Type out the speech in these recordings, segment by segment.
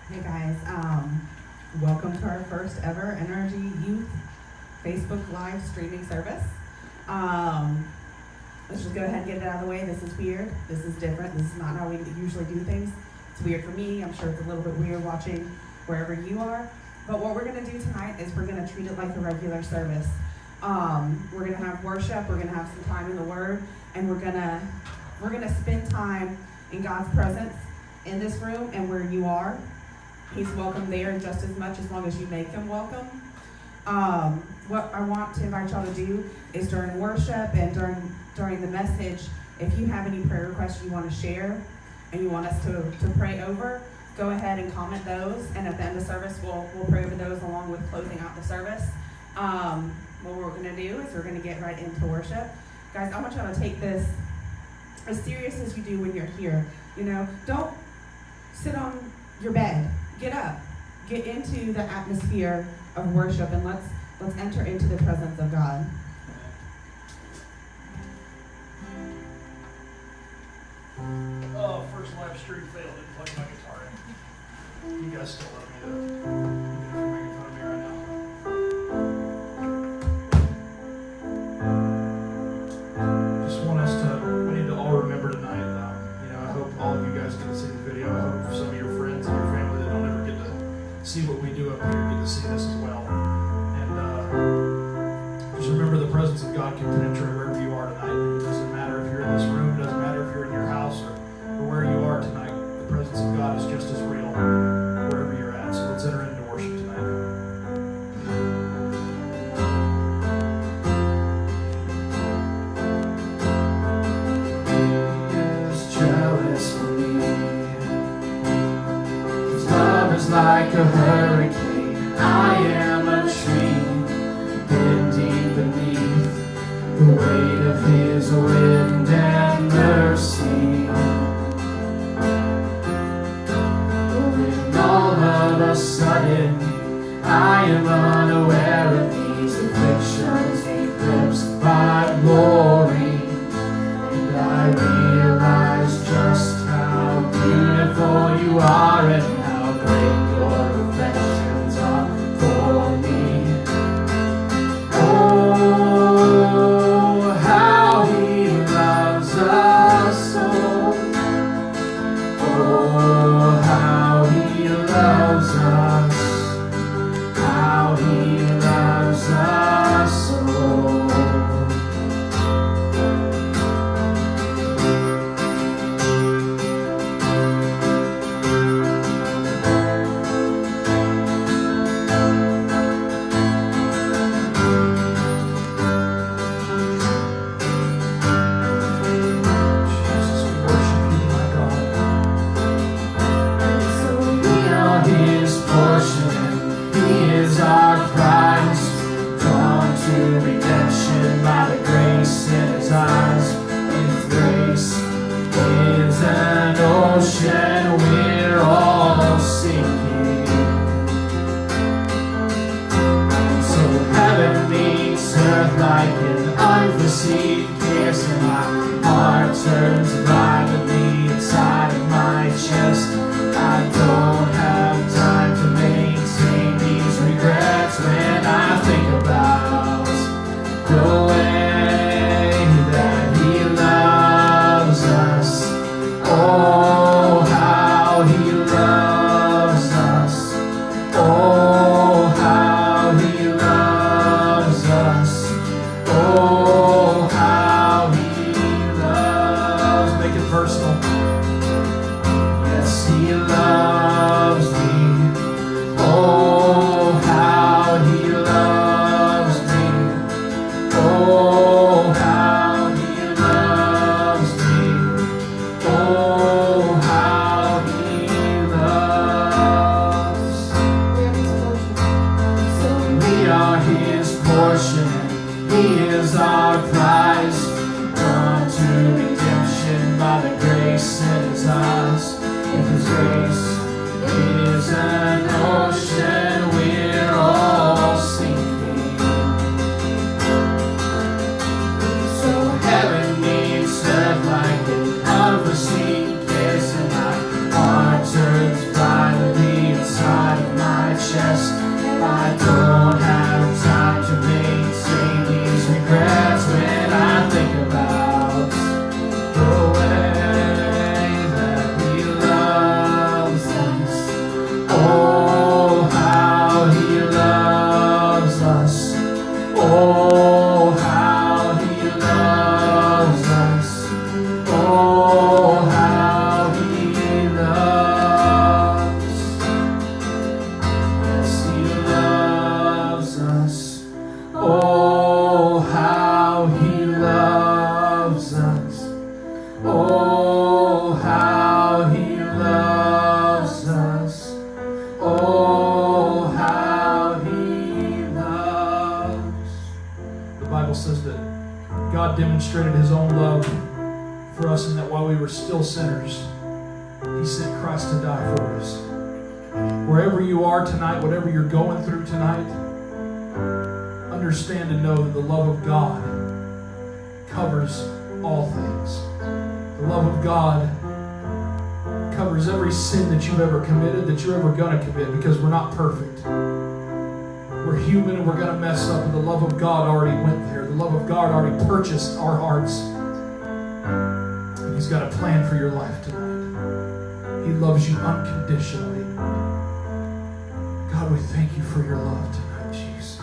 Hey guys, welcome to our first ever Energy Youth Facebook Live streaming service. Let's just go ahead and get it out of the way. This is weird. This is different. This is not how we usually do things. It's weird for me. I'm sure it's a little bit weird watching wherever you are. But what we're going to do tonight is we're going to treat it like a regular service. We're going to have worship. We're going to have some time in the Word, and we're going to spend time in God's presence in this room and where you are. He's welcome there just as much as long as you make him welcome. What I want to invite y'all to do is during worship and during the message, if you have any prayer requests you want to share and you want us to pray over, go ahead and comment those. And at the end of service, we'll pray over those along with closing out the service. What we're going to do is we're going to get right into worship. Guys, I want y'all to take this as serious as you do when you're here. You know, don't sit on your bed. Get up, get into the atmosphere of worship, and let's enter into the presence of God. Oh, first live stream failed. Didn't plug my guitar in. You guys still love me though. You're making fun of me right now. Just want us to. We need to all remember tonight. I hope all of you guys get to see the video. I hope some of your friends and your family that don't ever get to see what we do up here get to see this as well. And just remember, the presence of God can penetrate wherever you are tonight. It doesn't matter if you're in this room. It doesn't matter if you're in your house or where you are tonight. The presence of God is just as real wherever you're at. So let's enter into worship tonight. Like a hurricane, I am a tree, bending beneath the weight of his wind and mercy. When all of a sudden I am unaware of these afflictions eclipsed by glory, and I realize just how beautiful you are and how great your affections are for me. Oh, how he loves us so. Oh, how he loves us. How he loves us so. Like an unforeseen kiss, and my heart turns violently demonstrated his own love for us, and that while we were still sinners, he sent Christ to die for us. Wherever you are tonight, whatever you're going through tonight, understand and know that the love of God covers all things. The love of God covers every sin that you've ever committed, that you're ever going to commit, because we're not perfect. We're human and we're going to mess up, and the love of God already went there. The love of God already purchased our hearts. And He's got a plan for your life tonight. He loves you unconditionally. God, we thank you for your love tonight, Jesus.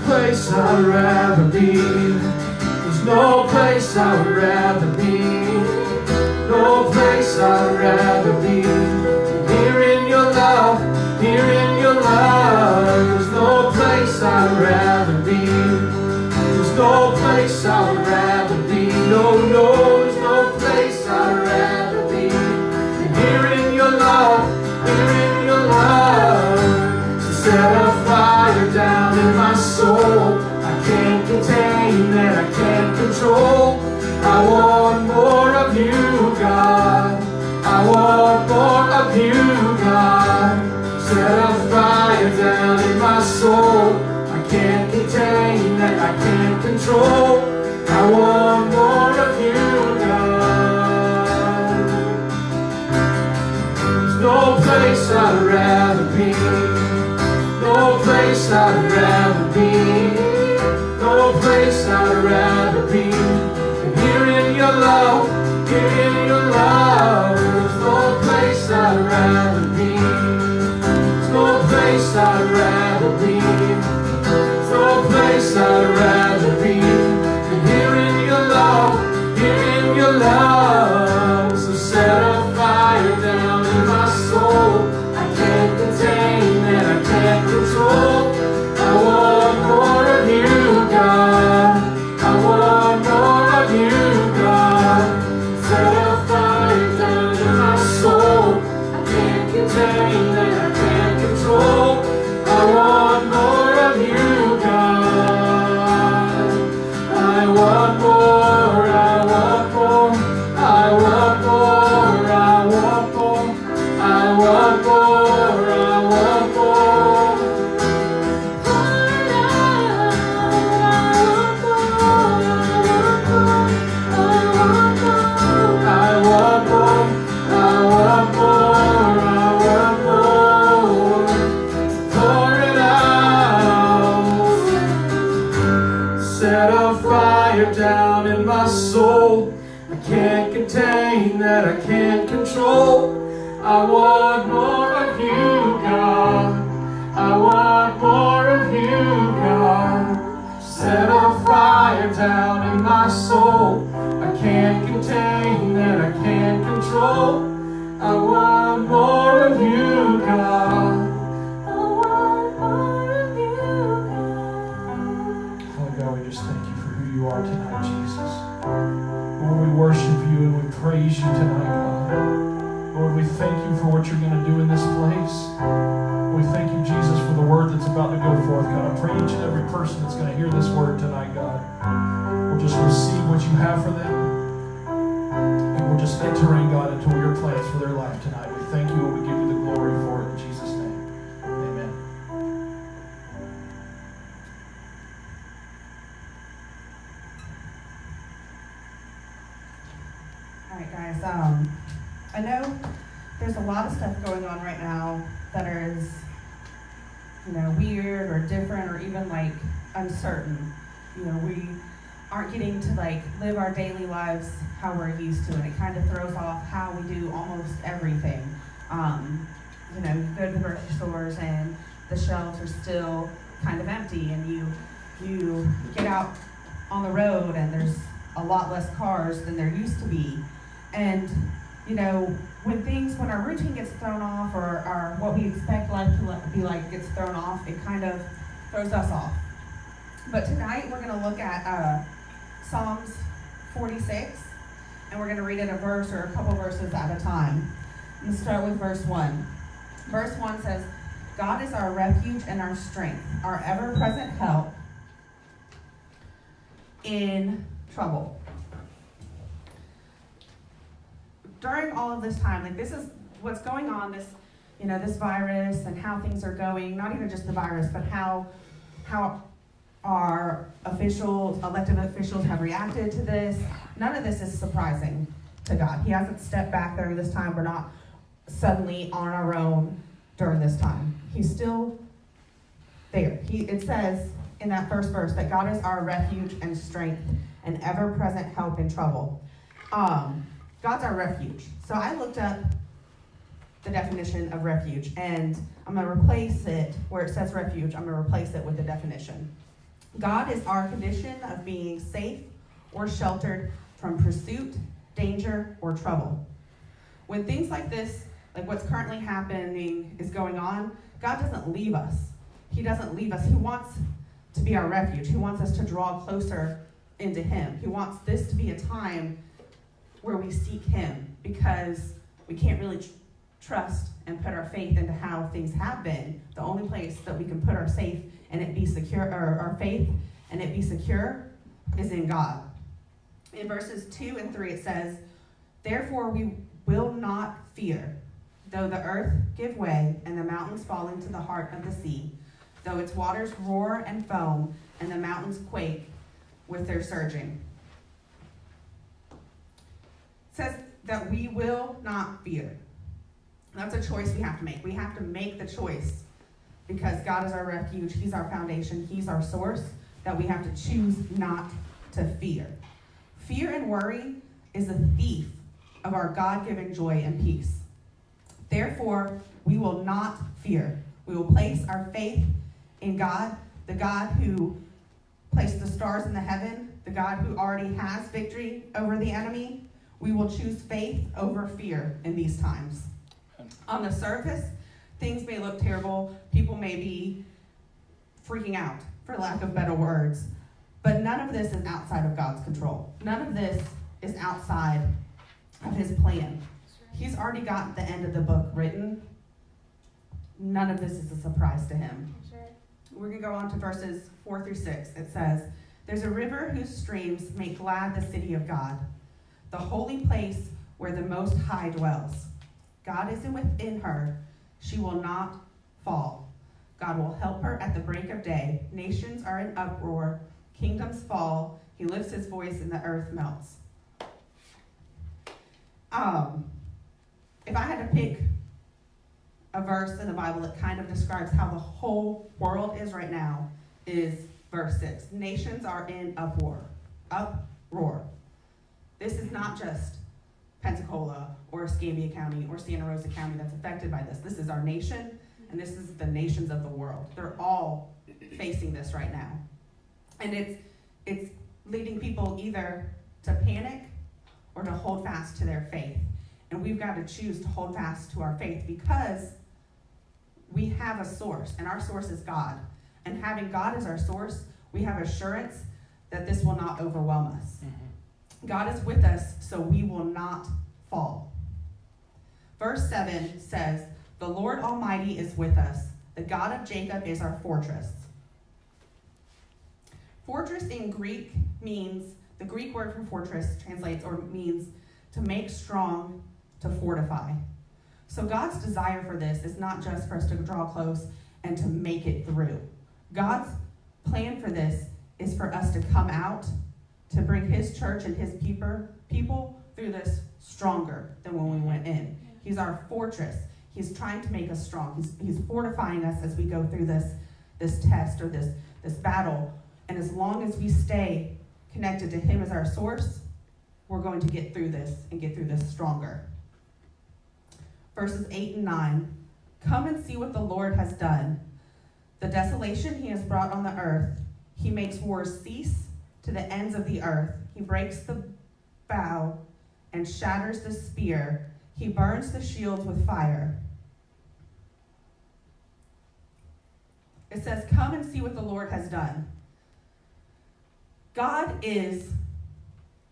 Place I'd rather be. There's no place I would rather be. No place I'd rather be. Here in your love, here in your love. There's no place I'd rather be. There's no place I would rather be. No, no, there's no place I'd rather be. Here in your love, here in your love. So set a fire down in my soul. I can't contain and I can't control. I want more of you, God. I want more of you, God. Set a fire down in my soul. I can't contain and I can't control. I want more of you, God. There's no place I'd rather be. No place I'd rather be. No place I'd rather be. And here in your love, here in your love. There's no place I'd rather be. There's no place I'd rather be. There's no place I'd rather be. And here in your love, here in your love. So set a fire down in my soul. I can't contain and I can't control. I want more of you, God. I want more of you, God. Set a fire down in my soul. I can't contain and I can't control. I want more of you, God. I want more, I want more. I want more, I want more. I want more, I want more. I want more, I want more, I want more. Pour it out. Set a fire down in my soul. I can't contain that I can't control. I want more of you, God. I want more of you, God. Set a fire down in my soul. I can't contain that I can't control. I want more of you, God. I want more of you, God. Father God, we just thank you for who you are tonight, Jesus. Lord, we worship you and we praise you tonight, God. Lord, we thank you for what you're going to do in this place. We thank you, Jesus, for the word that's about to go forth, God. I pray each and every person that's going to hear this word tonight, God, will just receive what you have for them. And we'll just enter in, God, into your plans for their life tonight. We thank you and we give you the glory for it in Jesus' name. Amen. All right, guys. I know there's a lot of stuff going on right now that is, weird or different or even like uncertain. We aren't getting to like live our daily lives how we're used to, and it kind of throws off how we do almost everything. You go to the grocery stores and the shelves are still kind of empty, and you get out on the road and there's a lot less cars than there used to be. And when our routine gets thrown off, or what we expect life to be like gets thrown off, it kind of throws us off. But tonight we're going to look at Psalms 46, and we're going to read it a verse or a couple verses at a time. Let's start with verse 1. Verse 1 says, God is our refuge and our strength, our ever-present help in trouble. During all of this time, like, this is what's going on, this virus and how things are going, not even just the virus, but how our elected officials have reacted to this. None of this is surprising to God. He hasn't stepped back during this time. We're not suddenly on our own during this time. He's still there. It says in that first verse that God is our refuge and strength and ever-present help in trouble. God's our refuge. So I looked up the definition of refuge, and I'm going to replace it, where it says refuge, I'm going to replace it with the definition. God is our condition of being safe or sheltered from pursuit, danger, or trouble. When things like this, like what's currently happening, is going on, God doesn't leave us. He doesn't leave us. He wants to be our refuge. He wants us to draw closer into Him. He wants this to be a time where we seek Him, because we can't really trust and put our faith into how things have been. The only place that we can put our faith and it be secure, or our faith and it be secure, is in God. In verses 2 and 3 it says, therefore we will not fear, though the earth give way and the mountains fall into the heart of the sea, though its waters roar and foam and the mountains quake with their surging. It says that we will not fear. That's a choice we have to make. We have to make the choice, because God is our refuge. He's our foundation. He's our source, that we have to choose not to fear. Fear and worry is a thief of our God-given joy and peace. Therefore, we will not fear. We will place our faith in God, the God who placed the stars in the heaven, the God who already has victory over the enemy. We will choose faith over fear in these times. On the surface, things may look terrible. People may be freaking out, for lack of better words. But none of this is outside of God's control. None of this is outside of His plan. He's already got the end of the book written. None of this is a surprise to Him. We're going to go on to verses 4 through 6. It says, there's a river whose streams make glad the city of God, the holy place where the Most High dwells. God is within her. She will not fall. God will help her at the break of day. Nations are in uproar. Kingdoms fall. He lifts His voice and the earth melts. If I had to pick a verse in the Bible that kind of describes how the whole world is right now, is verse 6. Nations are in uproar. This is not just Pensacola or Escambia County or Santa Rosa County that's affected by this. This is our nation, and this is the nations of the world. They're all facing this right now. And it's leading people either to panic or to hold fast to their faith. And we've got to choose to hold fast to our faith, because we have a source, and our source is God. And having God as our source, we have assurance that this will not overwhelm us. Mm-hmm. God is with us, so we will not fall. Verse 7 says, the Lord Almighty is with us. The God of Jacob is our fortress. Fortress in Greek means, the Greek word for fortress translates or means to make strong, to fortify. So God's desire for this is not just for us to draw close and to make it through. God's plan for this is for us to come out, to bring His church and His people through this stronger than when we went in. He's our fortress. He's trying to make us strong. He's fortifying us as we go through this test or this battle. And as long as we stay connected to Him as our source, we're going to get through this and get through this stronger. Verses 8 and 9. Come and see what the Lord has done. The desolation He has brought on the earth. He makes wars cease to the ends of the earth. He breaks the bow and shatters the spear. He burns the shields with fire. It says, come and see what the Lord has done. God is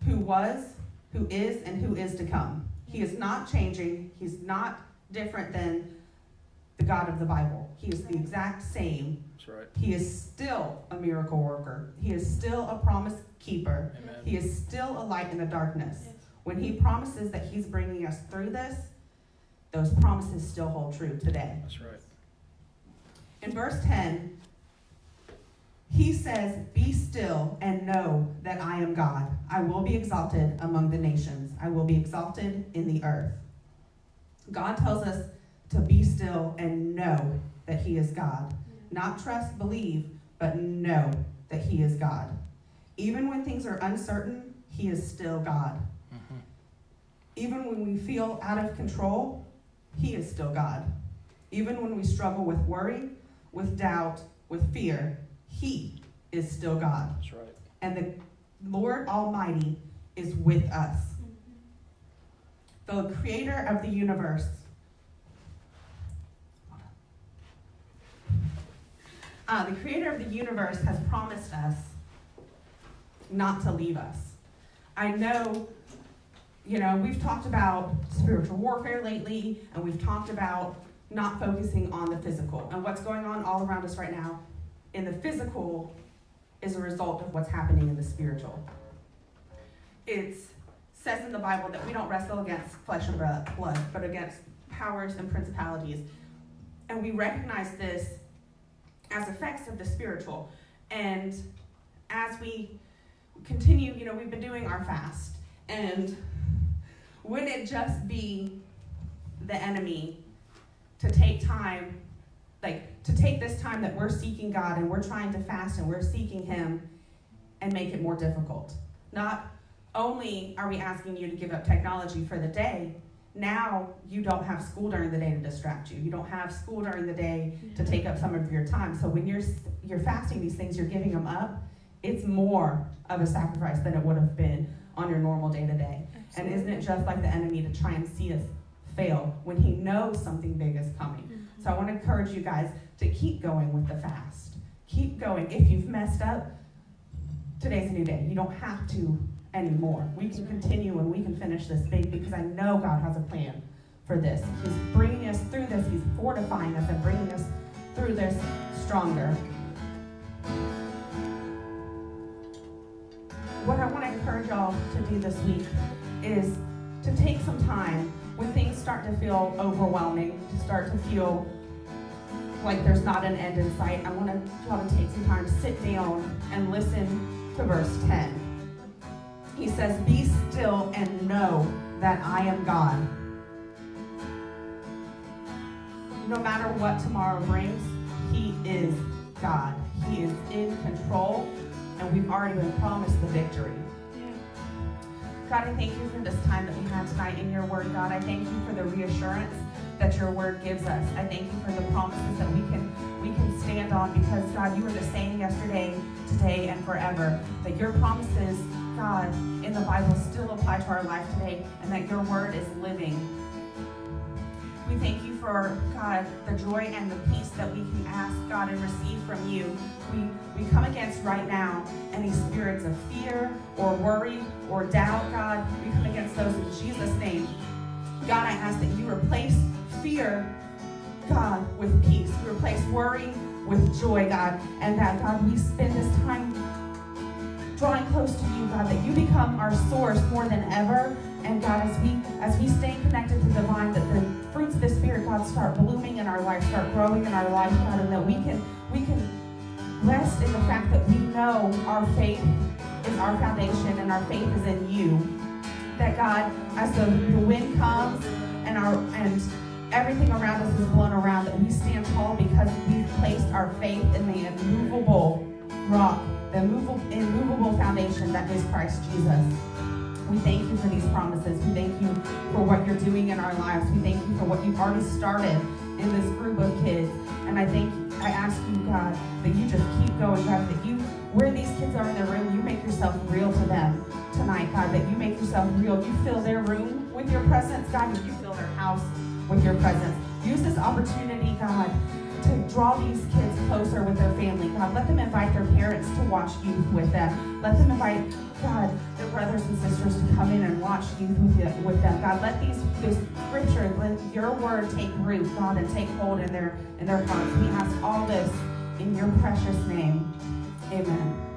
who was, who is, and who is to come. He is not changing. He's not different than the God of the Bible. He is the exact same. That's right. He is still a miracle worker. He is still a promise keeper. Amen. He is still a light in the darkness. When he promises that he's bringing us through this, those promises still hold true today. That's right. In verse 10, he says, "Be still and know that I am God. I will be exalted among the nations. I will be exalted in the earth." God tells us to be still and know that he is God. Not trust, believe, but know that he is God. Even when things are uncertain, he is still God. Mm-hmm. Even when we feel out of control, he is still God. Even when we struggle with worry, with doubt, with fear, he is still God. That's right. And the Lord Almighty is with us. The creator of the universe. The creator of the universe has promised us not to leave us. I know, we've talked about spiritual warfare lately, and we've talked about not focusing on the physical. And what's going on all around us right now in the physical is a result of what's happening in the spiritual. It says in the Bible that we don't wrestle against flesh and blood, but against powers and principalities. And we recognize this as effects of the spiritual. And as we continue, we've been doing our fast. And wouldn't it just be the enemy to take time, to take this time that we're seeking God and we're trying to fast and we're seeking him and make it more difficult? Not only are we asking you to give up technology for the day, now you don't have school during the day to distract you. You don't have school during the day to take up some of your time. So when you're fasting these things, you're giving them up, it's more of a sacrifice than it would have been on your normal day-to-day. And isn't it just like the enemy to try and see us fail when he knows something big is coming? Mm-hmm. So I want to encourage you guys to keep going with the fast. Keep going. If you've messed up, today's a new day. You don't have to anymore. We can continue and we can finish this big because I know God has a plan for this. He's bringing us through this. He's fortifying us and bringing us through this stronger. What I want to encourage y'all to do this week is to take some time when things start to feel overwhelming, to start to feel like there's not an end in sight. I want y'all to take some time, sit down, and listen to verse 10. He says, "Be still and know that I am God." No matter what tomorrow brings, he is God. He is in control, and we've already been promised the victory. God, I thank you for this time that we had tonight in your word, God. I thank you for the reassurance that your word gives us. I thank you for the promises that we can stand on because, God, you are the same yesterday, today, and forever. That your promises, God, in the Bible still apply to our life today, and that your word is living. We thank you for, God, the joy and the peace that we can ask, God, and receive from you. We come against right now any spirits of fear or worry or doubt, God. We come against those in Jesus' name. God, I ask that you replace fear, God, with peace. You replace worry with joy, God. And that, God, we spend this time drawing close to you, God, that you become our source more than ever. And God, as we stay connected to the vine, that the fruits of the Spirit, God, start blooming in our life, start growing in our life, God, and that we can rest in the fact that we know our faith is our foundation and our faith is in you. That, God, as the wind comes and everything around us is blown around, that we stand tall because we've placed our faith in the immovable rock, the immovable foundation that is Christ Jesus. We thank you for these promises. We thank you for what you're doing in our lives. We thank you for what you've already started in this group of kids. And I ask you, God, that you just keep going, God, that where these kids are in their room, you make yourself real to them tonight, God, that you make yourself real. You fill their room with your presence, God, and you fill their house with your presence. Use this opportunity, God, to draw these kids closer with their family. God, let them invite their parents to watch youth with them. Let them invite, God, their brothers and sisters to come in and watch youth with them. God, let this scripture, let your word take root, God, and take hold in their hearts. We ask all this in your precious name. Amen.